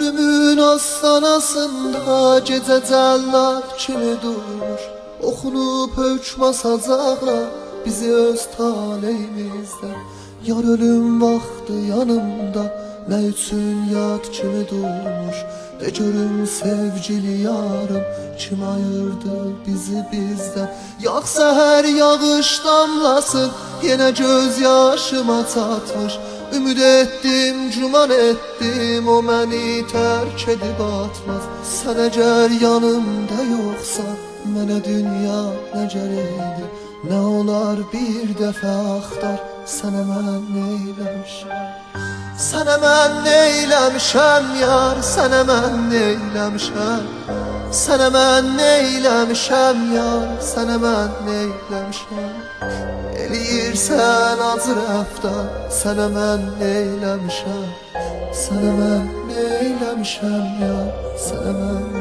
Ölümün astanasında gece cellat kimi durur. Oxunub hökm asacaqlar bizi öz taleyimizdə. Yar ölüm vaxtı yanımda, nə üçün yad kimi durmuş. De görüm sevgili yarım, kim ayırdı bizi bizdən. Yağsa hər yağış damlasın, yenə göz yaşıma çatmış. Ümid etdim, güman etdim, o məni tərk edib atmaz. Sən əgər yanımda yoxsan, mənə dünya nə gərəkdir? Nə olar bir dəfə axtar, sənə mən neyləmişəm? Sənə mən neyləmişəm yar, sənə mən neyləmişəm? Sənə mən neyləmişəm yar, sənə mən neyləmişəm? Eləyirsən acı rəftar, sənə mən neyləmişəm? Sənə mən neyləmişəm yar, sənə mən